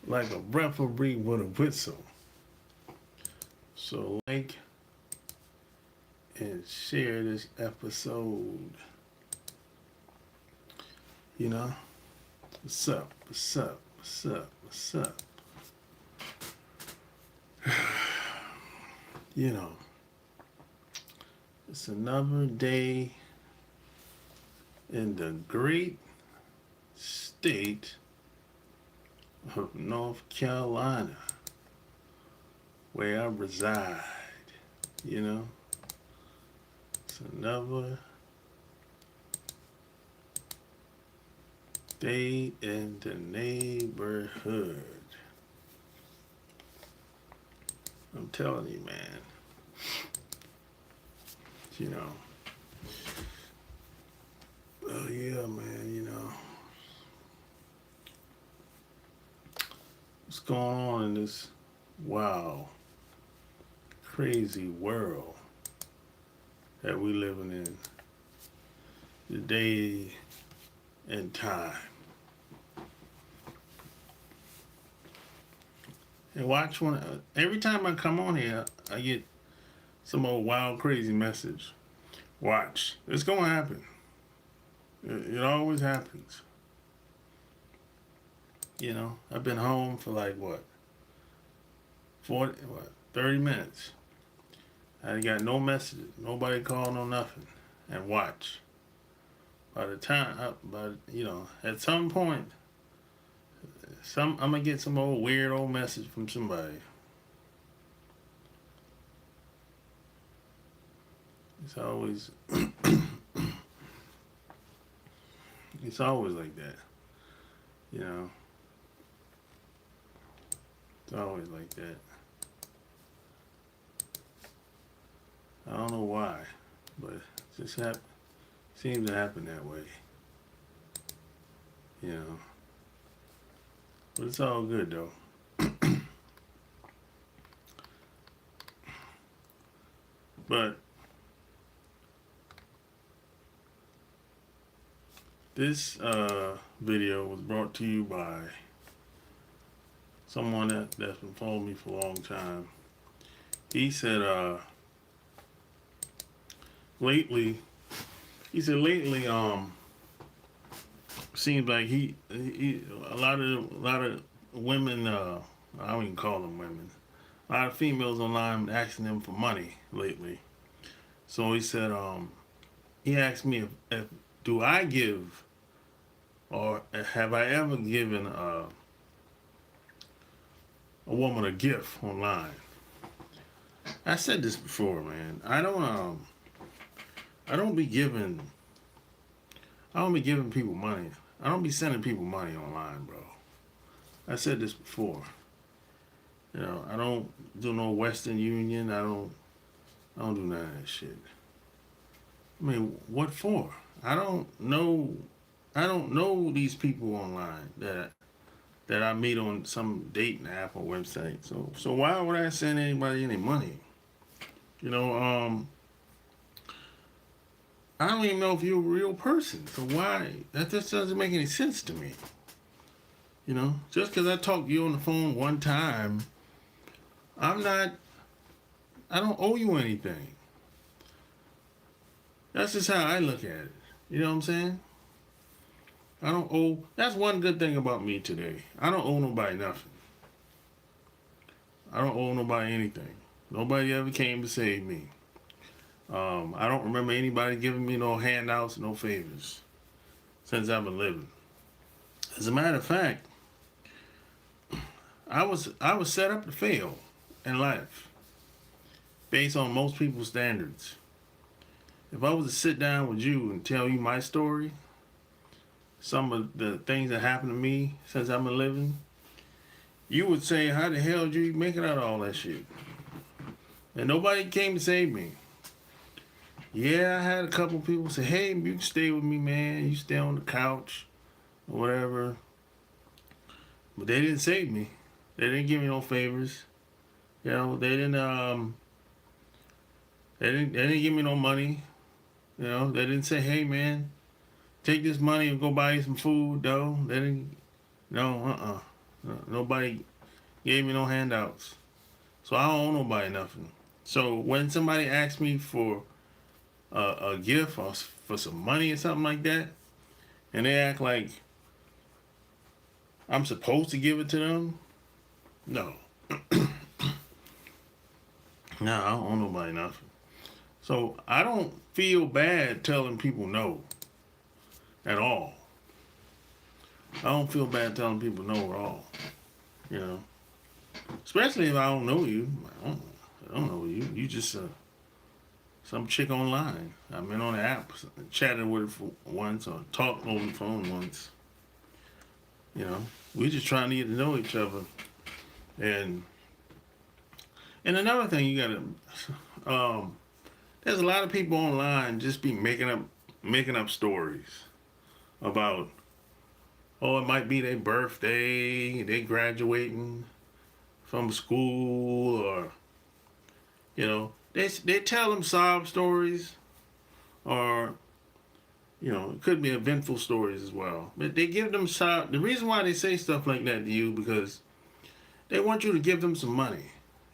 like a referee with a whistle. So like and share this episode. You know? What's up? What's up? What's up? What's up? You know, it's another day in the great state of North Carolina, where I reside. You know, it's another day in the neighborhood. I'm telling you, man. You know. Oh yeah, man, you know. What's going on in this wow, crazy world that we living in today and time. And watch every time I come on here, I get some old wild, crazy message. Watch, it's gonna happen. It always happens. You know, I've been home for like what, 30 minutes. I got no messages, nobody called, no nothing. And watch. By the time, at some point, I'm gonna get some old weird old message from somebody. It's always, it's always like that, you know. It's always like that. I don't know why, but it just seems to happen that way, you know. But it's all good though. But this video was brought to you by someone that's been following me for a long time. He said lately seems like he a lot of women, I don't even call them women, a lot of females online asking him for money lately. So he said he asked me if do I give, or have I ever given a woman a gift online. I said this before, man. I don't be giving people money. I don't be sending people money online, bro. I said this before. You know, I don't do no Western Union. I don't do none of that shit. I mean, what for? I don't know these people online that I meet on some dating app or website. So why would I send anybody any money? You know, I don't even know if you're a real person. So why? That just doesn't make any sense to me. You know, just because I talked to you on the phone one time, I don't owe you anything. That's just how I look at it. You know what I'm saying? That's one good thing about me today. I don't owe nobody nothing. I don't owe nobody anything. Nobody ever came to save me. I don't remember anybody giving me no handouts, no favors since I've been living. As a matter of fact, I was set up to fail in life based on most people's standards. If I was to sit down with you and tell you my story, some of the things that happened to me since I've been living, you would say, how the hell did you make it out of all that shit? And nobody came to save me. Yeah, I had a couple people say, hey, you can stay with me, man. You stay on the couch or whatever. But they didn't save me. They didn't give me no favors. You know, they didn't give me no money. You know, they didn't say, hey, man, take this money and go buy you some food, though. They didn't, no, Nobody gave me no handouts. So I don't owe nobody nothing. So when somebody asks me for a gift or for some money or something like that, and they act like I'm supposed to give it to them, no. No, I don't owe nobody nothing. So I don't feel bad telling people no at all. I don't feel bad telling people no at all. You know, especially if I don't know you. I don't know you. You just some chick online. I've been on the app, chatted with her for once, or talked over the phone once. You know, we just trying to get to know each other. And another thing, you gotta. There's a lot of people online just be making up stories about, oh, it might be their birthday, they graduating from school, or you know, they tell them sob stories, or you know, it could be eventful stories as well. But they give them sob. The reason why they say stuff like that to you because they want you to give them some money.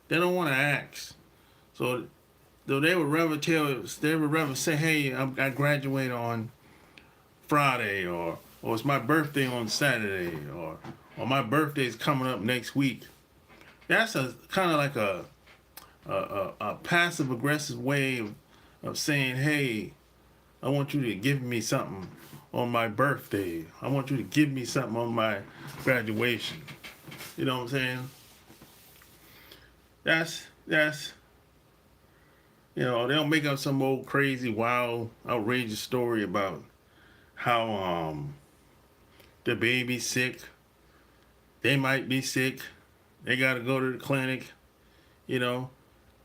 They don't want to ask. So though they would rather say, hey, I graduate on Friday, or it's my birthday on Saturday, or my birthday's coming up next week. That's a kind of like a passive aggressive way of saying, hey, I want you to give me something on my birthday. I want you to give me something on my graduation. You know what I'm saying? That's you know, they'll make up some old crazy, wild, outrageous story about how the baby's sick. They might be sick. They got to go to the clinic. You know.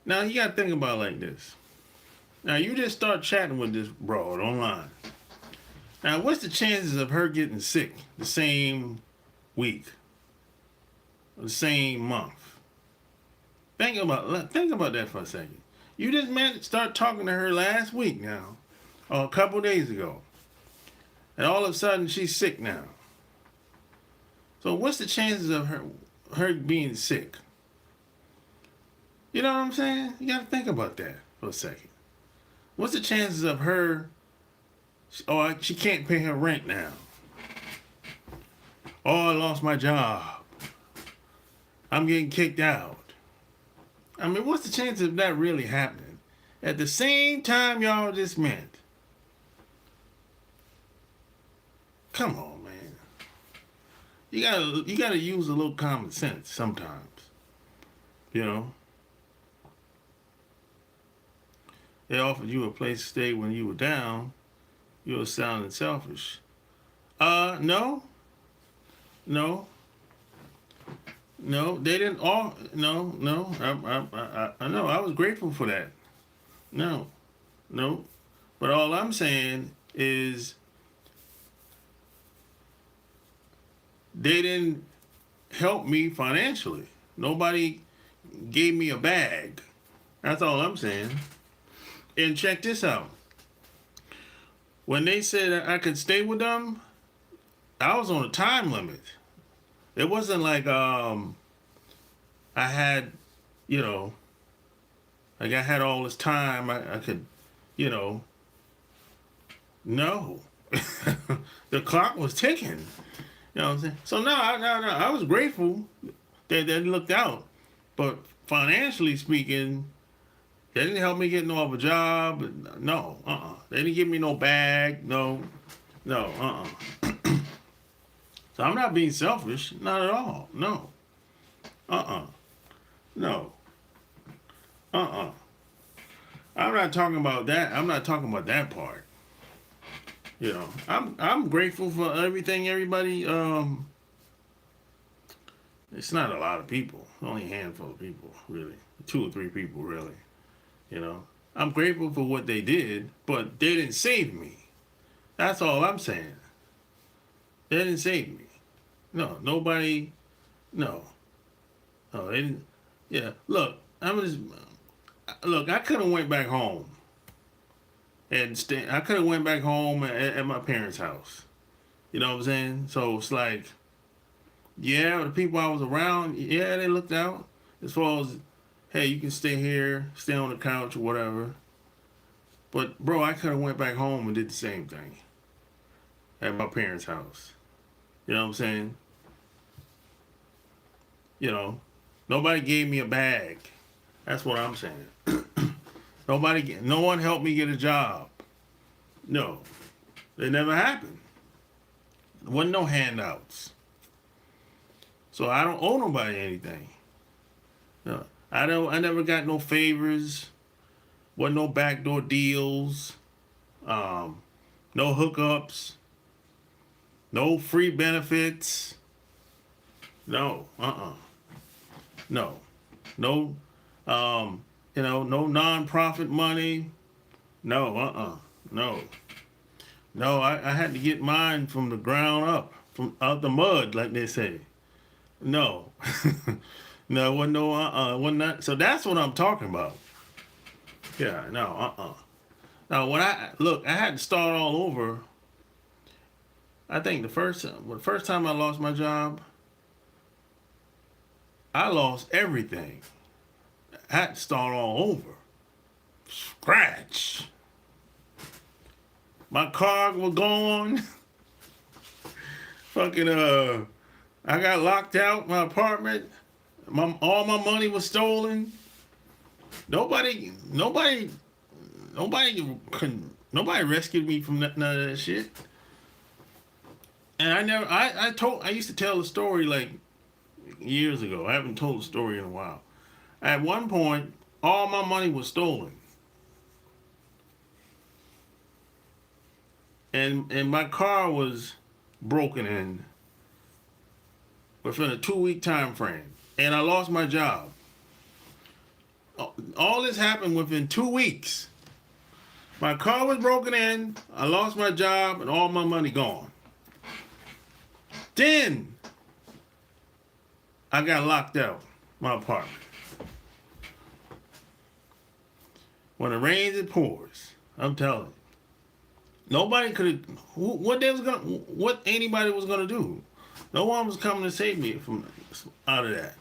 Now, you got to think about it like this. Now, you just start chatting with this broad online. Now, what's the chances of her getting sick the same week? Or the same month? Think about that for a second. You just start talking to her last week now, or a couple days ago, and all of a sudden she's sick now. So what's the chances of her being sick? You know what I'm saying? You got to think about that for a second. What's the chances of her? Oh, she can't pay her rent now. Oh, I lost my job. I'm getting kicked out. I mean, what's the chance of that really happening at the same time y'all just met? Come on, man. You gotta use a little common sense sometimes. You know? They offered you a place to stay when you were down. You were sounding selfish. No. No, they didn't all. No. I know. I was grateful for that. No. But all I'm saying is they didn't help me financially. Nobody gave me a bag. That's all I'm saying. And check this out. When they said I could stay with them, I was on a time limit. It wasn't like I had, you know, like I had all this time I could, you know. No. The clock was ticking. You know what I'm saying? So no, I was grateful that they looked out. But financially speaking, they didn't help me get no other job. No, They didn't give me no bag. No, So I'm not being selfish, not at all. No. No. I'm not talking about that. I'm not talking about that part. You know, I'm grateful for everything everybody it's not a lot of people. Only a handful of people, really. 2 or 3 people, really. You know. I'm grateful for what they did, but they didn't save me. That's all I'm saying. They didn't save me. No, nobody. No, they didn't. Yeah, look, I could have went back home and I could have went back home at my parents' house. You know what I'm saying? So it's like, Yeah, the people I was around, yeah, they looked out. As far as, hey, you can stay here, stay on the couch or whatever. But bro, I could have went back home and did the same thing at my parents' house. You know what I'm saying? You know, nobody gave me a bag. That's what I'm saying. No one helped me get a job. No, it never happened. There wasn't no handouts. So I don't owe nobody anything. No, I don't. I never got no favors. Wasn't no backdoor deals. Um, no hookups. No free benefits. No. No. No. No non-profit money. No. No. No. I had to get mine from the ground up, from out the mud, like they say. No. No, wasn't no wasn't that. So that's what I'm talking about. Yeah, no, Now when I had to start all over. I think the first time I lost my job, I lost everything. I had to start all over. Scratch. My car was gone. Fucking I got locked out my apartment. All my money was stolen. Nobody rescued me from none of that shit. And I used to tell the story like years ago. I haven't told the story in a while. At one point, all my money was stolen. And my car was broken in within a 2-week time frame. And I lost my job. All this happened within 2 weeks. My car was broken in, I lost my job, and all my money gone. Then I got locked out my apartment. When it rains, it pours. I'm telling you. Nobody could have. What anybody was gonna do? No one was coming to save me from out of that.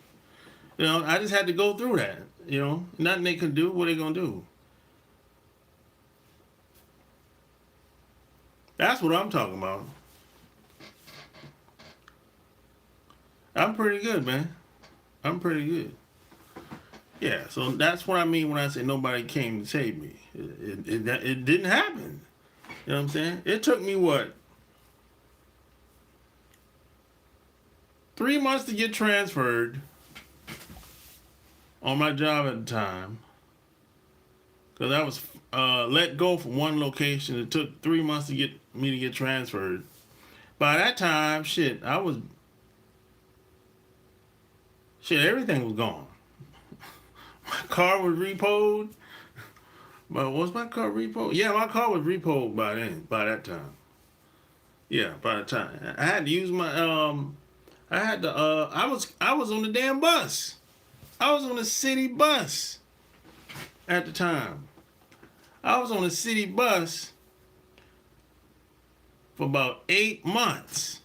You know, I just had to go through that. You know, nothing they could do. What are they gonna do? That's what I'm talking about. I'm pretty good, man. I'm pretty good. Yeah, so that's what I mean when I say nobody came to save me. It didn't happen. You know what I'm saying? It took me, 3 months to get transferred on my job at the time. Because I was let go from one location. It took 3 months to get me to get transferred. By that time, everything was gone. My car was repoed. But was my car repoed? Yeah, my car was repoed by that time. Yeah, by the time. I had to use my I was on the damn bus. I was on a city bus at the time. I was on a city bus for about 8 months.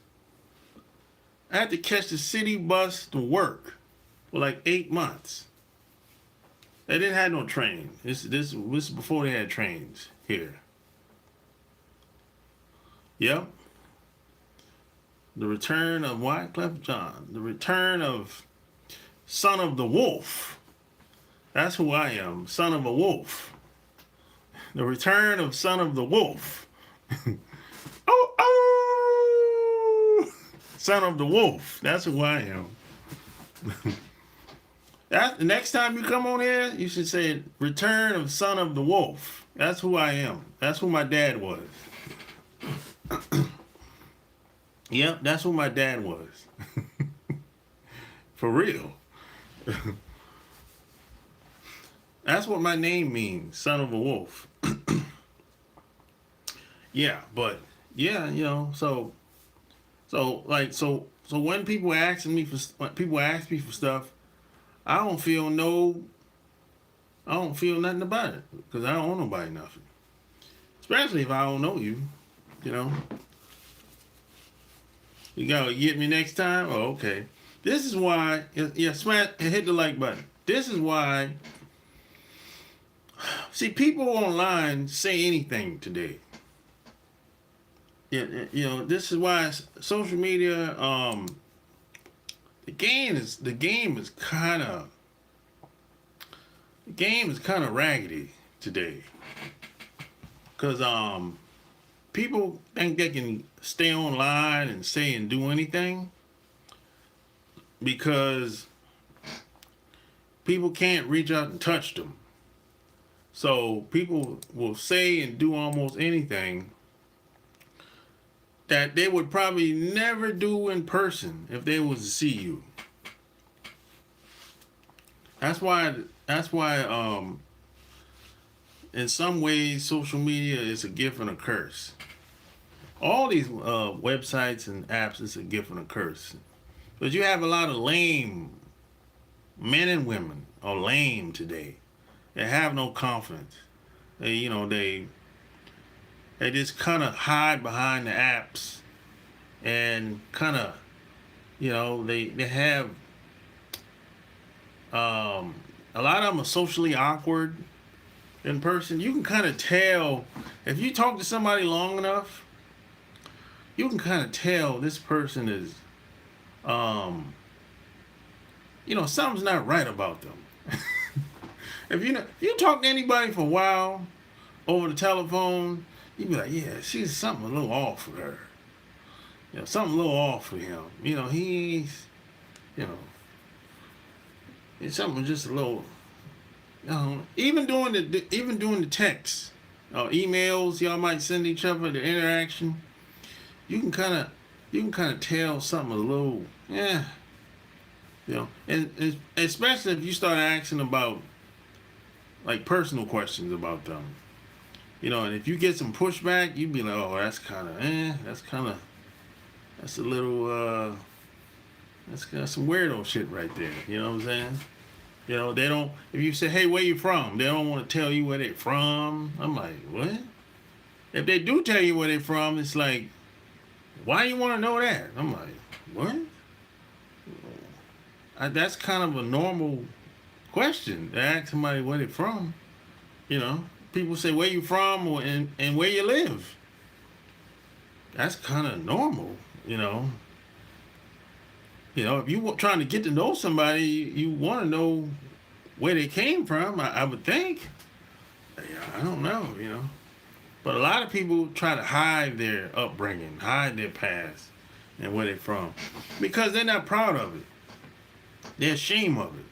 I had to catch the city bus to work for like 8 months. They didn't have no train. This was before they had trains here. Yep. The return of Wyclef John. The return of Son of the Wolf. That's who I am. Son of a Wolf. The return of Son of the Wolf. Oh, oh! Son of the Wolf. That's who I am. The next time you come on here, you should say, Return of Son of the Wolf. That's who I am. That's who my dad was. Yep, that's who my dad was. For real. That's what my name means, Son of a Wolf. Yeah, but, yeah, you know, so when people ask me for stuff, I don't feel nothing about it because I don't owe nobody nothing. Especially if I don't know you, you know. You gotta get me next time? Oh, okay. This is why, yeah, smash, hit the like button. This is why, see, people online say anything today. Yeah, you know, this is why social media, the game is kind of raggedy today, cause people think they can stay online and say and do anything because people can't reach out and touch them. So people will say and do almost anything that they would probably never do in person if they was to see you. That's why in some ways social media is a gift and a curse. All these websites and apps is a gift and a curse. But you have a lot of lame men and women are lame today. They have no confidence. They just kind of hide behind the apps and kind of, they have a lot of them are socially awkward in person. You can kind of tell if you talk to somebody long enough. You can kind of tell this person is, something's not right about them. If you talk to anybody for a while over the telephone, you be like, yeah, she's something a little off with her. Something a little off with him. He's, it's something just a little, even doing the texts, emails y'all might send each other, the interaction. You can kind of tell something a little, and especially if you start asking about like personal questions about them, and if you get some pushback, you'd be like, oh, that's a little, that's got some weirdo shit right there. You know what I'm saying? They don't. If you say, hey, where you from? They don't want to tell you where they're from. I'm like, what? If they do tell you where they're from, it's like, why you want to know that? I'm like, what? That's kind of a normal question to ask somebody where they're from. People say where you from and where you live. That's kind of normal. If you trying to get to know somebody, you want to know where they came from. I would think. I don't know. But a lot of people try to hide their upbringing, hide their past, and where they're from, because they're not proud of it. They're ashamed of it.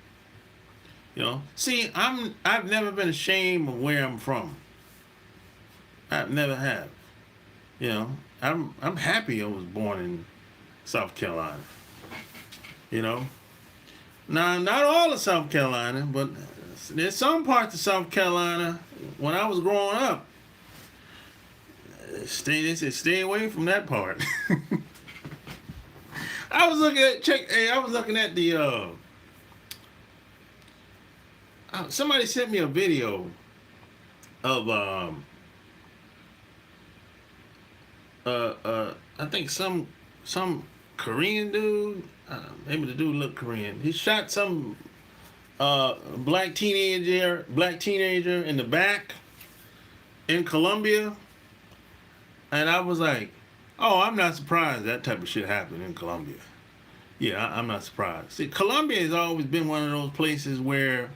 See, I've never been ashamed of where I'm from. I've never have. I'm happy I was born in South Carolina. Now, not all of South Carolina, but there's some parts of South Carolina when I was growing up. They said stay away from that part. I was looking at the somebody sent me a video of I think some Korean dude. Maybe the dude looked Korean. He shot some black teenager in the back in Colombia, and I was like, oh, I'm not surprised that type of shit happened in Colombia. Yeah, I'm not surprised. See, Colombia has always been one of those places where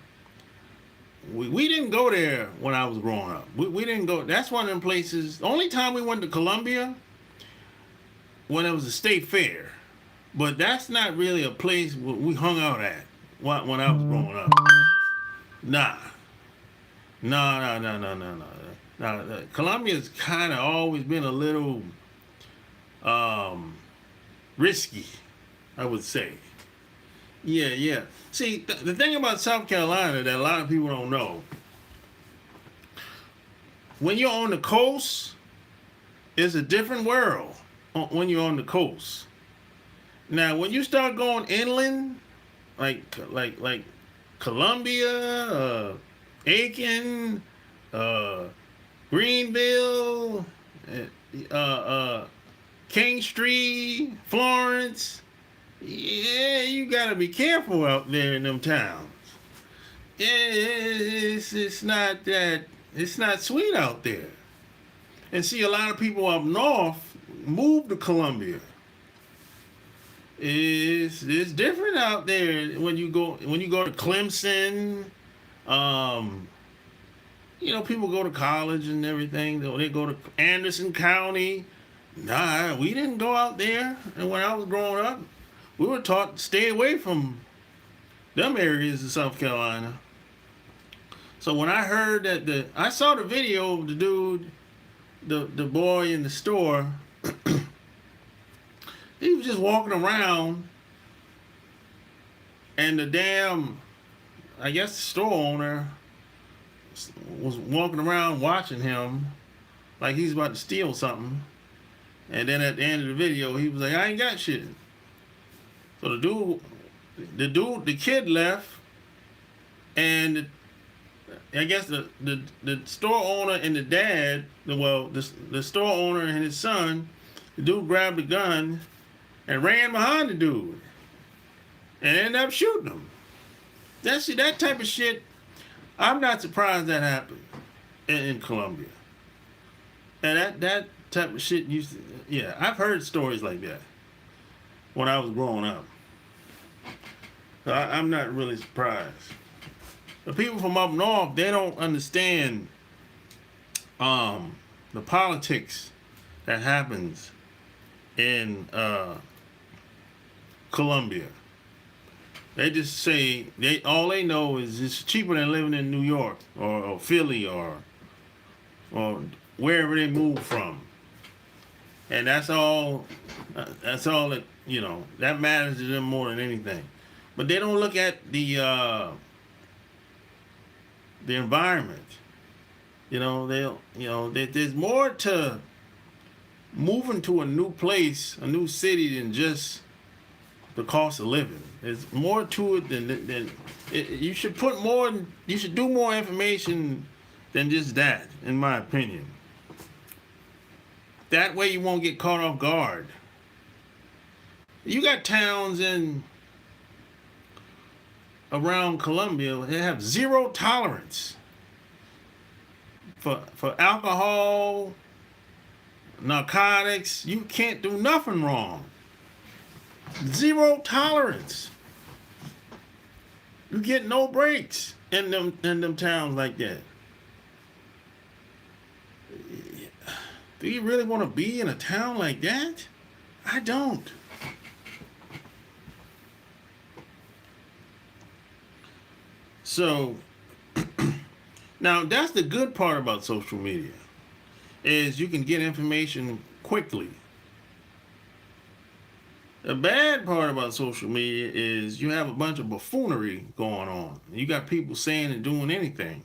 we didn't go there when I was growing up. We didn't go. That's one of them places. The only time we went to Colombia when it was a state fair. But that's not really a place we hung out at when I was growing up. Nah. No. Colombia's kind of always been a little risky, I would say. Yeah. See, the thing about South Carolina that a lot of people don't know, when you're on the coast, it's a different world when you're on the coast. Now, when you start going inland, like Columbia, Aiken, Greenville, King Street, Florence. Yeah, you gotta be careful out there in them towns. It's not that, it's not sweet out there. And see, a lot of people up north move to Columbia. It's different out there when you go to Clemson. Um, people go to college and everything. They go to Anderson County. Nah, we didn't go out there. And when I was growing up, we were taught to stay away from them areas of South Carolina. So when I heard that I saw the video of the dude, the boy in the store. He was just walking around, and I guess the store owner was walking around watching him like he's about to steal something. And then at the end of the video, he was like, I ain't got shit. So the kid left, and I guess the store owner and the dad, the store owner and his son, the dude grabbed the gun and ran behind the dude and ended up shooting him. That type of shit, I'm not surprised that happened in Columbia. And that type of shit I've heard stories like that when I was growing up. So I'm not really surprised. The people from up north, they don't understand the politics that happens in Columbia. They just say all they know is it's cheaper than living in New York or Philly or wherever they move from, and that's all. That's all that that matters to them more than anything. But they don't look at the environment. There's more to moving to a new place, a new city, than just the cost of living. There's more to it than you should put more. You should do more information than just that, in my opinion. That way, you won't get caught off guard. You got towns around Columbia, they have zero tolerance for alcohol, narcotics. You can't do nothing wrong. Zero tolerance. You get no breaks in them towns like that. Do you really want to be in a town like that? I don't. So now that's the good part about social media, is you can get information quickly. The bad part about social media is you have a bunch of buffoonery going on. You got people saying and doing anything.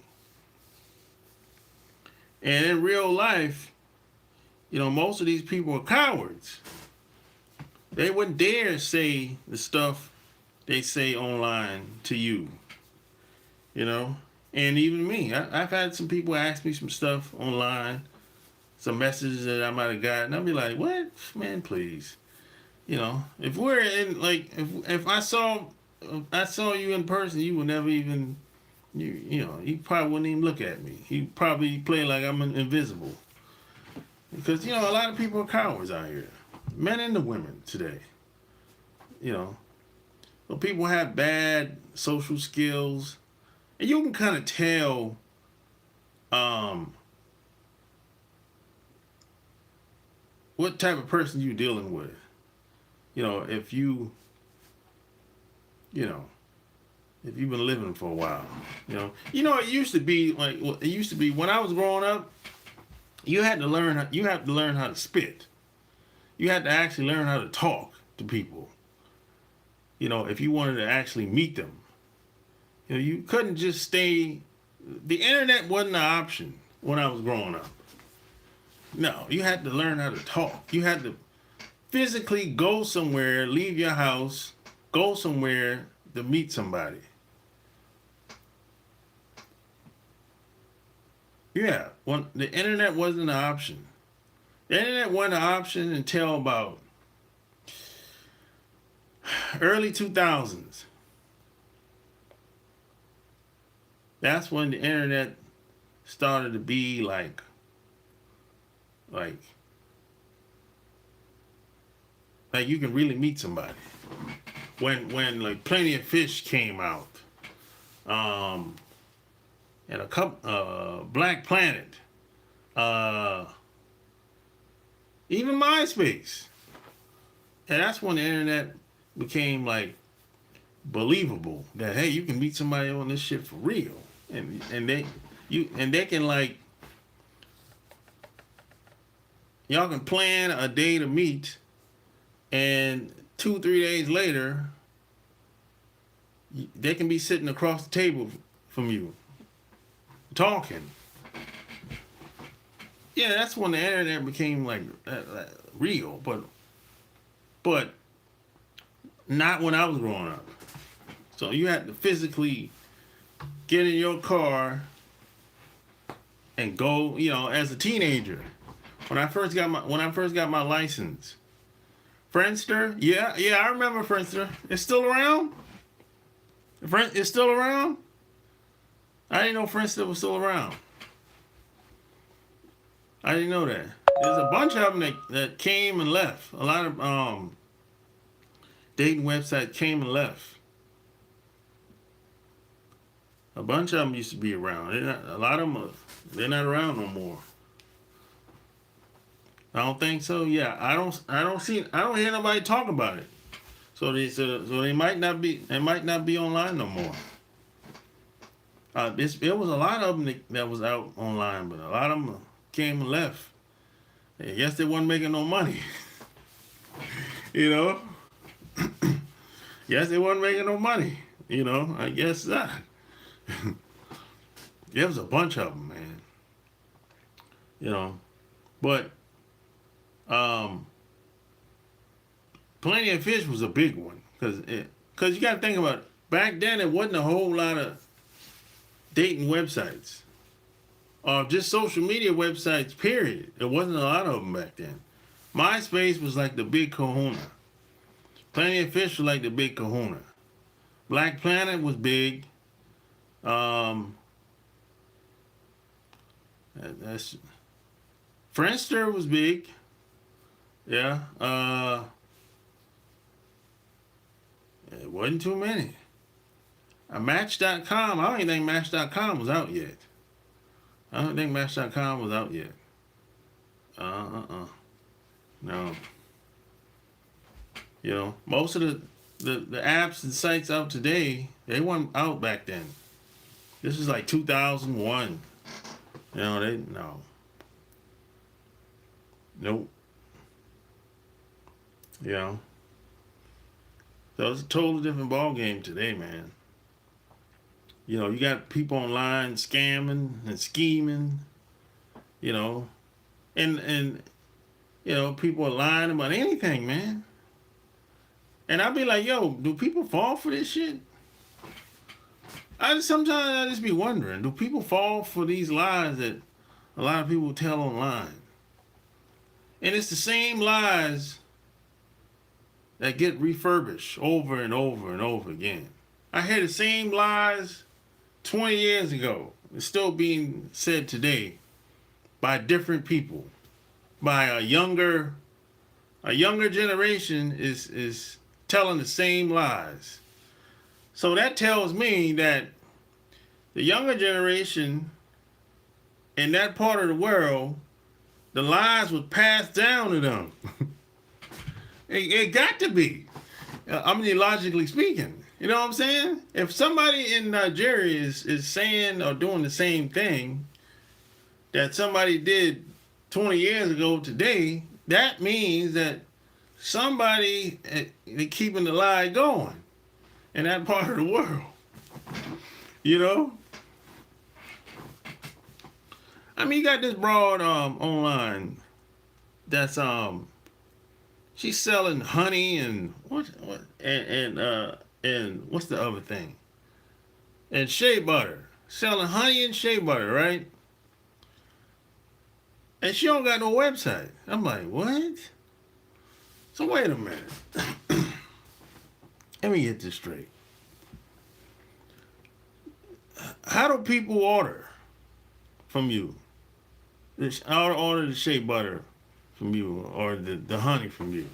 And in real life, most of these people are cowards. They wouldn't dare say the stuff they say online to you. And even me. I've had some people ask me some stuff online, some messages that I might have gotten. I'll be like, what? Man, please. If we're in, like, if I saw you in person, you would never even, you probably wouldn't even look at me. You probably play like I'm invisible. Because, a lot of people are cowards out here. Men and the women today. But people have bad social skills. And you can kind of tell what type of person you're dealing with. If you've been living for a while, it used to be like, when I was growing up, you have to learn how to spit. You had to actually learn how to talk to people. If you wanted to actually meet them, you couldn't just stay. The internet wasn't an option when I was growing up. No, you had to learn how to talk. You had to physically go somewhere, leave your house, go somewhere to meet somebody. Yeah, the internet wasn't an option. The internet wasn't an option until about early 2000s. That's when the internet started to be like you can really meet somebody. When like Plenty of Fish came out, and a couple Black Planet, even MySpace, and that's when the internet became like believable that hey, you can meet somebody on this shit for real, and they can like y'all can plan a day to meet, and 2-3 days later they can be sitting across the table from you talking. Yeah, that's when the internet became like real, but not when I was growing up. So you had to physically get in your car and go, as a teenager. When I first got my license, Friendster, yeah, I remember Friendster. It's still around. It's still around. I didn't know Friendster was still around. I didn't know that. There's a bunch of them that came and left. A lot of dating websites came and left. A bunch of them used to be around. A lot of them, they're not around no more. I don't think so. Yeah, I don't hear nobody talk about it. So they might not be online no more. It was a lot of them that was out online, but a lot of them came and left. I guess they wasn't making no money. Yes, they wasn't making no money. I guess not. There was a bunch of them, man. But Plenty of Fish was a big one because you got to think about it. Back then it wasn't a whole lot of dating websites or just social media websites. Period. There wasn't a lot of them back then. MySpace was like the big kahuna. Plenty of Fish was like the big kahuna. Black Planet was big. That's Friendster was big. Yeah. It wasn't too many. Match.com, I don't even think Match.com was out yet. I don't think Match.com was out yet. No. Most of the apps and sites out today, they weren't out back then. This is like 2001. No. Nope. So it's a totally different ball game today, man. You got people online scamming and scheming, and people are lying about anything, man. And I'd be like, yo, do people fall for this shit? Sometimes I just be wondering, do people fall for these lies that a lot of people tell online? And it's the same lies that get refurbished over and over and over again. I hear the same lies 20 years ago. It's still being said today by different people. By a younger generation is telling the same lies. So that tells me that the younger generation in that part of the world, the lies was passed down to them. It got to be. Logically speaking. You know what I'm saying? If somebody in Nigeria is saying or doing the same thing that somebody did 20 years ago today, that means that somebody is keeping the lie going in that part of the world. You got this broad online that's she's selling honey and and what's the other thing? And shea butter. Selling honey and shea butter, right? And she don't got no website. I'm like, what? So wait a minute. Let me get this straight. How do people order from you? Order the shea butter from you or the honey from you.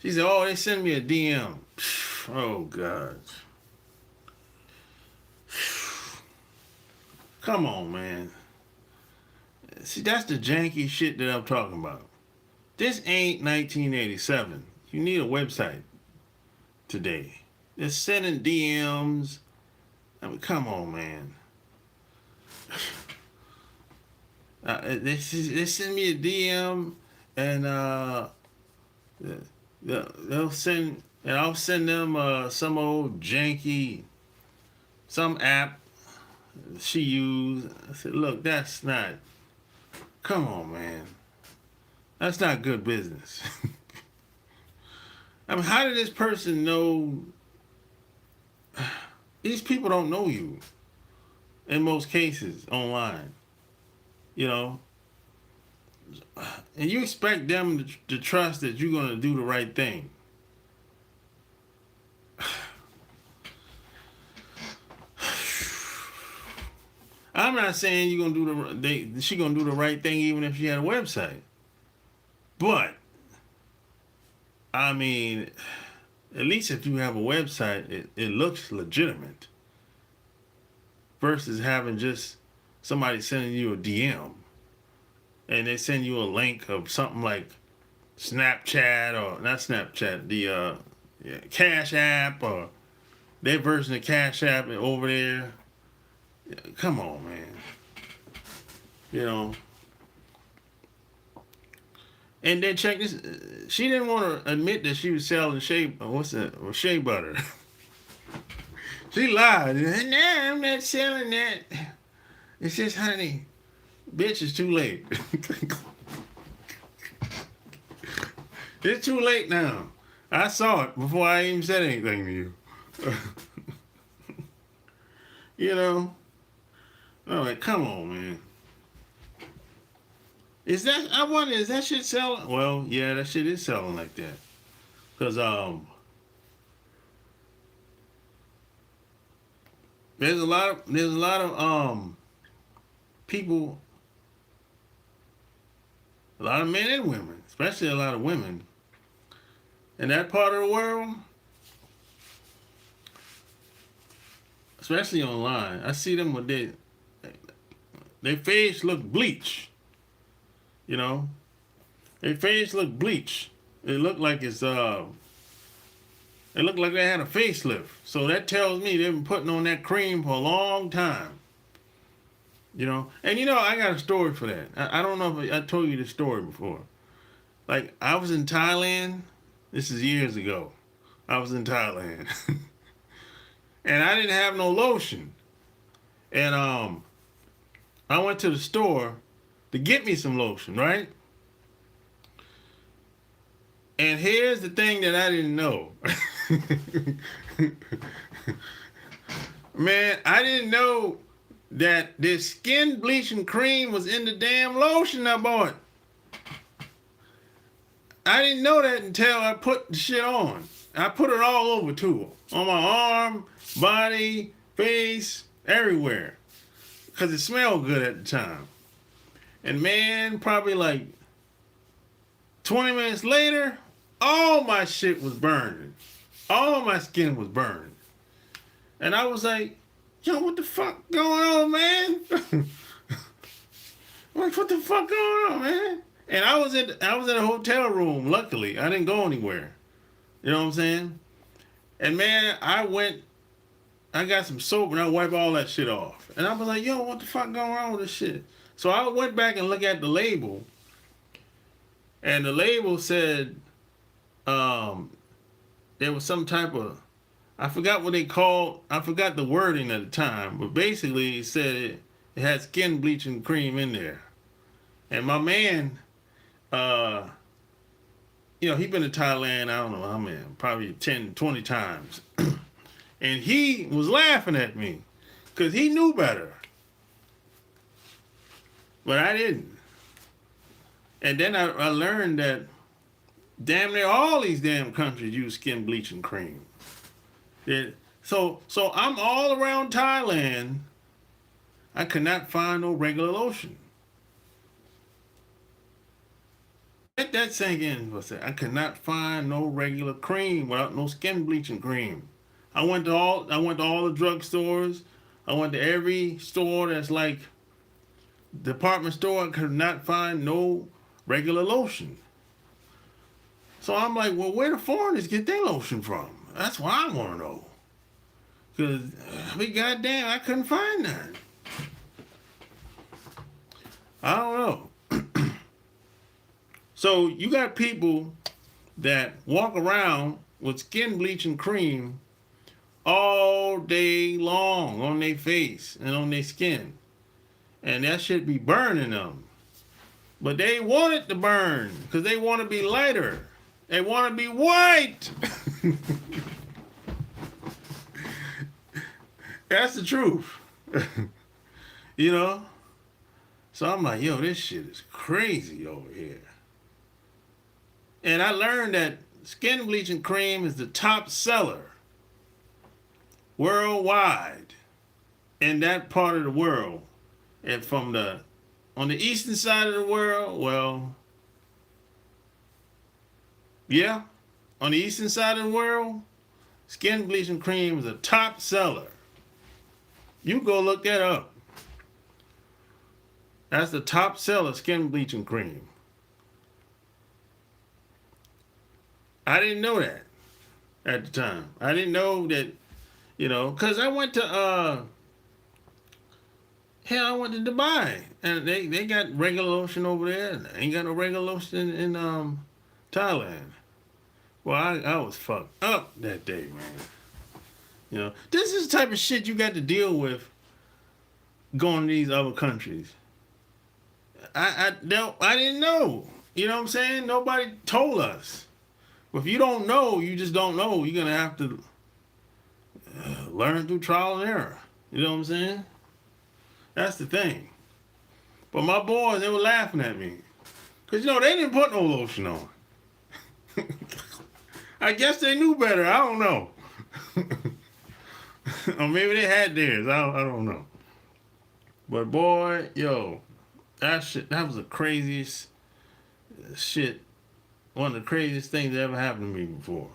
She said, oh, they send me a DM. Oh, God. Come on, man. See, that's the janky shit that I'm talking about. This ain't 1987. You need a website today. They're sending DMs. I mean, come on, man. They send me a DM and they'll send, and I'll send them some old janky, some app she used. I said, look, that's not, come on, man. That's not good business. I mean, how did this person know? These people don't know you in most cases online, you know? And you expect them to trust that you're going to do the right thing. I'm not saying you're gonna she gonna do the right thing even if she had a website. But I mean, at least if you have a website, it looks legitimate. Versus having just somebody sending you a DM and they send you a link of something like Snapchat or not Snapchat, the CashApp or their version of CashApp over there. Come on, man. You know. And then check this. She didn't want to admit that she was selling shea butter. She lied. No, I'm not selling that. It's just honey. Bitch, it's too late. It's too late now. I saw it before I even said anything to you. You know? I'm like, come on, man. I wonder, is that shit selling? Well, yeah, that shit is selling like that. Because, there's a lot of people, a lot of men and women, especially a lot of women, in that part of the world, especially online. I see them with their face look bleach. You know, their face look bleach. It look like it looked like they had a facelift. So that tells me they've been putting on that cream for a long time. You know, and you know, I got a story for that. I don't know if I told you this story before. Like, I was in Thailand. This is years ago. I was in Thailand. And I didn't have no lotion. And I went to the store to get me some lotion, right? And here's the thing that I didn't know. Man, I didn't know that this skin bleaching cream was in the damn lotion I bought. I didn't know that until I put the shit on. I put it all over too. On my arm, body, face, everywhere. Because it smelled good at the time. And man, probably like 20 minutes later, all my shit was burning. All my skin was burned. And I was like, yo, what the fuck going on, man? Like, what the fuck going on, man? And I was in a hotel room, luckily. I didn't go anywhere. You know what I'm saying? And man, I got some soap and I wiped all that shit off. And I was like, yo, what the fuck going on with this shit? So I went back and looked at the label. And the label said there was some type of, I forgot what they called, I forgot the wording at the time, but basically it said it had skin bleaching cream in there. And my man, you know, he been to Thailand, I don't know how many, probably 10, 20 times. And he was laughing at me because he knew better. But I didn't. And then I learned that damn near all these damn countries use skin bleaching cream. So I'm all around Thailand. I could not find no regular lotion. Let that sink in for a second. I could not find no regular cream without no skin bleaching cream. I went to all the drugstores. I went to every store that's like department store. I could not find no regular lotion. So I'm like, well, where do foreigners get their lotion from? That's what I want to know. Because, goddamn, I couldn't find none. I don't know. So you got people that walk around with skin bleaching cream all day long on their face and on their skin. And that shit be burning them. But they want it to burn because they want to be lighter. They want to be white. That's the truth. You know? So I'm like, yo, this shit is crazy over here. And I learned that skin bleaching cream is the top seller worldwide in that part of the world. And on the eastern side of the world, well, yeah, on the eastern side of the world, skin bleaching cream is a top seller. You go look that up. That's the top seller, skin bleaching cream. I didn't know that at the time. I didn't know that, because I went to, I went to Dubai, and they got regular lotion over there. They ain't got no regular lotion in Thailand. Well, I was fucked up that day, man. This is the type of shit you got to deal with going to these other countries. I didn't know. You know what I'm saying? Nobody told us. Well, if you don't know, you just don't know. You're going to have to learn through trial and error. You know what I'm saying? That's the thing. But my boys, they were laughing at me. Because, they didn't put no lotion on. I guess they knew better. I don't know. Or maybe they had theirs. I don't know. But boy, that was the craziest shit. One of the craziest things that ever happened to me before.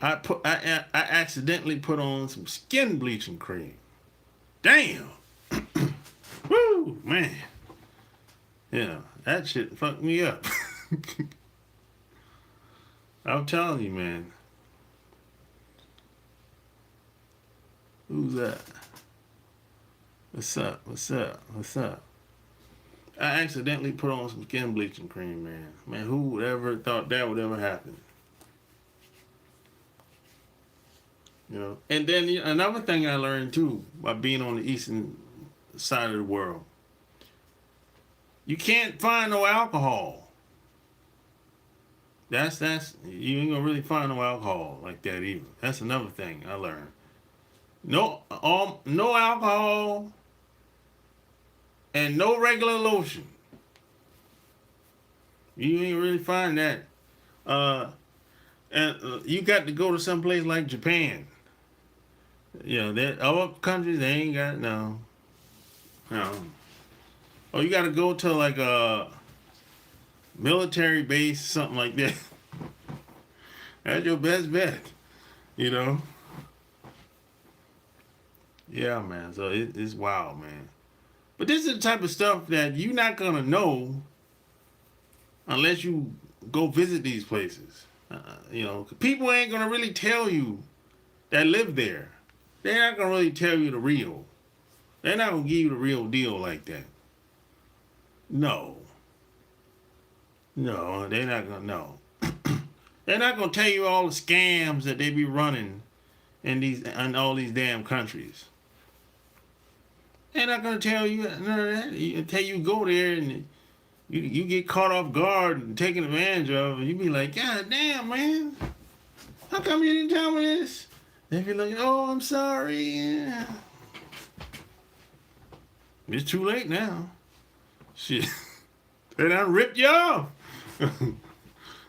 I accidentally put on some skin bleaching cream. Damn. Woo, man. That shit fucked me up. I'm telling you, man. Who's that? What's up? What's up? What's up? I accidentally put on some skin bleaching cream, man. Man, who would ever thought that would ever happen? And then another thing I learned too by being on the eastern side of the world. You can't find no alcohol. That's you ain't gonna really find no alcohol like that either. That's another thing I learned. No alcohol and no regular lotion. You ain't really find that. And you got to go to some place like Japan. That other countries they ain't got no. Or you got to go to like a military base, something like that. That's your best bet. Yeah, man. So it's wild, man. But this is the type of stuff that you're not gonna know unless you go visit these places. People ain't gonna really tell you that live there. They're not gonna really tell you the real. They're not gonna give you the real deal like that. No, they're not gonna know. They're not gonna tell you all the scams that they be running in all these damn countries. They're not gonna tell you none of that. Until you go there and you get caught off guard and taken advantage of, and you be like, God damn, man, how come you didn't tell me this? They be like, oh, I'm sorry. Yeah. It's too late now. Shit. They done ripped you off.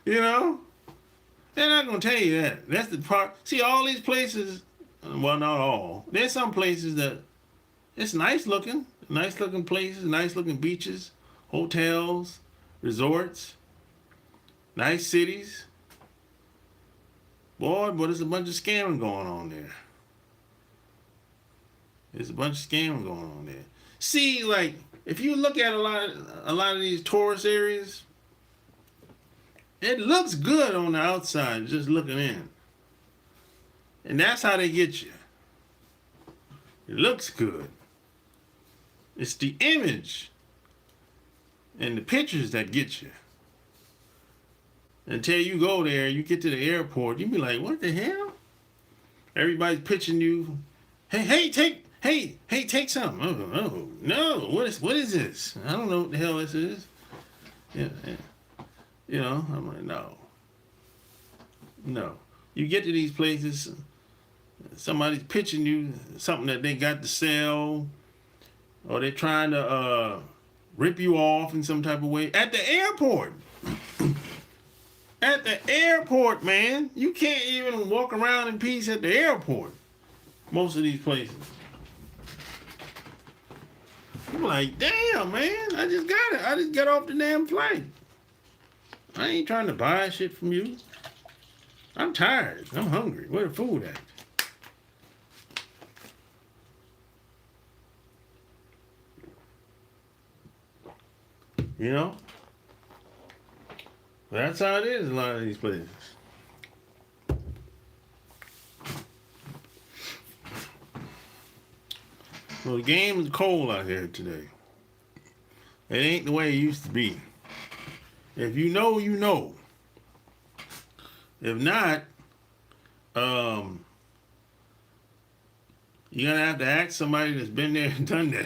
You know? They're not going to tell you that. That's the part. See, all these places, well, not all. There's some places that it's nice looking places, nice looking beaches, hotels, resorts, nice cities. Boy, but there's a bunch of scamming going on there. There's a bunch of scamming going on there. See, like, if you look at a lot of these tourist areas, it looks good on the outside, just looking in. And that's how they get you. It looks good. It's the image and the pictures that get you. Until you go there, you get to the airport, you be like, what the hell? Everybody's pitching you, hey, take something. Oh, no, what is this? I don't know what the hell this is. Yeah. You know, I'm like, no. You get to these places, somebody's pitching you something that they got to sell, or they're trying to rip you off in some type of way at the airport. At the airport, man. You can't even walk around in peace at the airport. Most of these places. I'm like, damn, man. I just got it. I just got off the damn flight. I ain't trying to buy shit from you. I'm tired. I'm hungry. Where the food at? You know? That's how it is in a lot of these places. Well, the game is cold out here today. It ain't the way it used to be. If you know, you know. If not, you're gonna have to ask somebody that's been there and done that.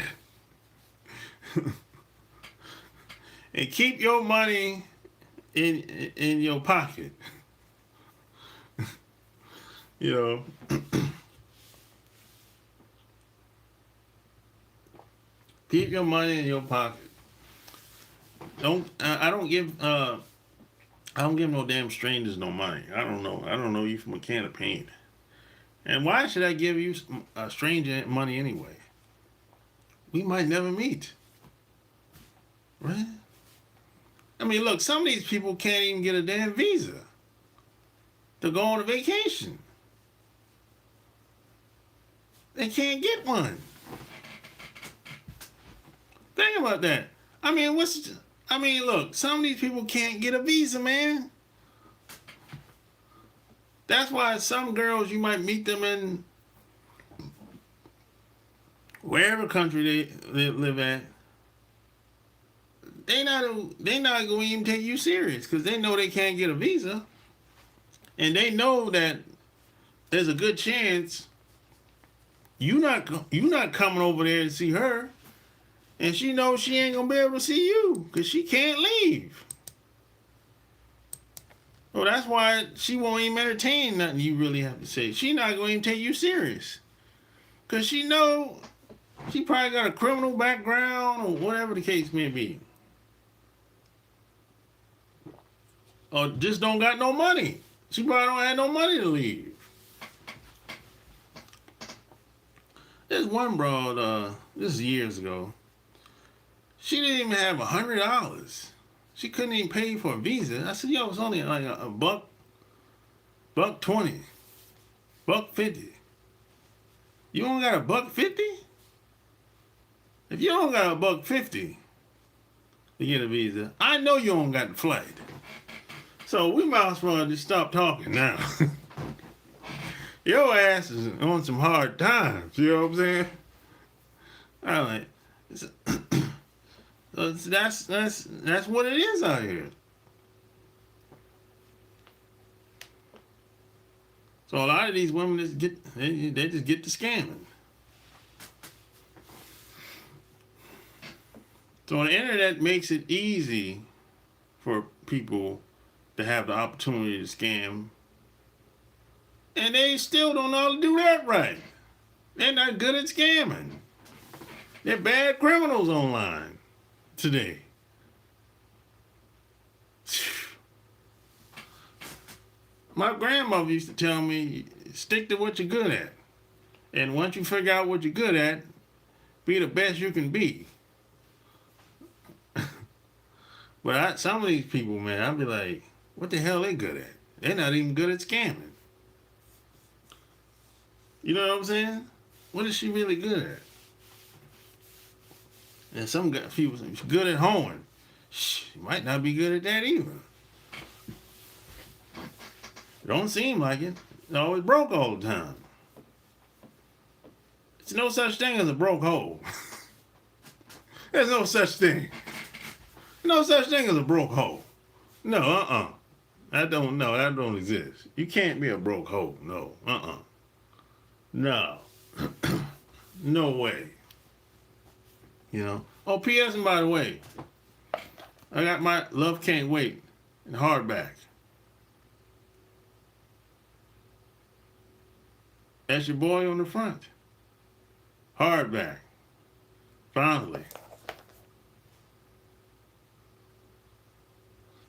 And keep your money in your pocket. You know. Keep your money in your pocket. I don't give no damn strangers no money. I don't know you from a can of paint. And why should I give you a stranger money anyway? We might never meet. Right? I mean, look, some of these people can't even get a damn visa to go on a vacation. They can't get one. Think about that. I mean, look, some of these people can't get a visa, man. That's why some girls, you might meet them in wherever country they live at. They not going to even take you serious because they know they can't get a visa, and they know that there's a good chance you not coming over there to see her, and she knows she ain't gonna be able to see you because she can't leave. Well, that's why she won't even entertain nothing you really have to say. She not gonna even take you serious because she know she probably got a criminal background or whatever the case may be. Or just don't got no money. She probably don't have no money to leave. There's one broad, this is years ago. She didn't even have $100. She couldn't even pay for a visa. I said, yo, it's only like a buck $1.20, $1.50. You don't got a $1.50? If you don't got a $1.50 to get a visa, I know you don't got the flight. So we might as well just stop talking now. Your ass is on some hard times. You know what I'm saying? I'm like, so that's what it is out here. So a lot of these women just get to scamming. So the internet makes it easy for people to have the opportunity to scam. And they still don't know how to do that right. They're not good at scamming. They're bad criminals online. today. My grandmother used to tell me, stick to what you're good at. And once you figure out what you're good at, be the best you can be. But some of these people, man, I'll be like, what the hell they good at? They're not even good at scamming. You know what I'm saying? What is she really good at? And some people good at hoeing. She might not be good at that either. It don't seem like it. It's always broke all the time. There's no such thing as a broke hoe. There's no such thing. No such thing as a broke hoe. No, that don't exist. You can't be a broke hoe. No, No. No way. You know. Oh, P.S. and by the way, I got my Love Can't Wait in hardback. That's your boy on the front. Hardback. Finally.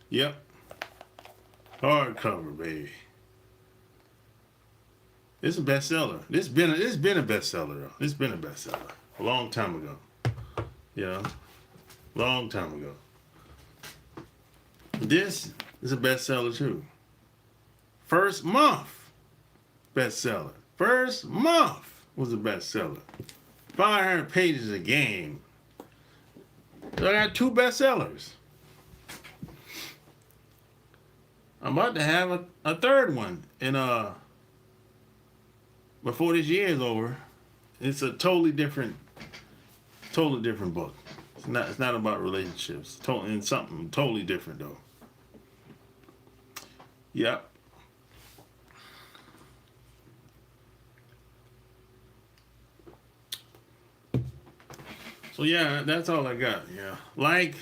Yep. Hardcover, baby. It's a bestseller. It's been a bestseller though. It's been a bestseller a long time ago. Yeah, long time ago. This is a bestseller too. First month bestseller. First month was a bestseller. 500 pages a game. So I got 2 bestsellers. I'm about to have a third one in before this year is over. It's a totally different book. It's not about relationships. It's something totally different though. Yep. So yeah, that's all I got. Yeah. Like,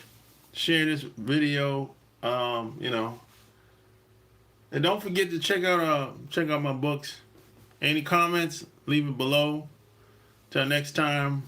share this video. You know. And don't forget to check out my books. Any comments, leave it below. Till next time.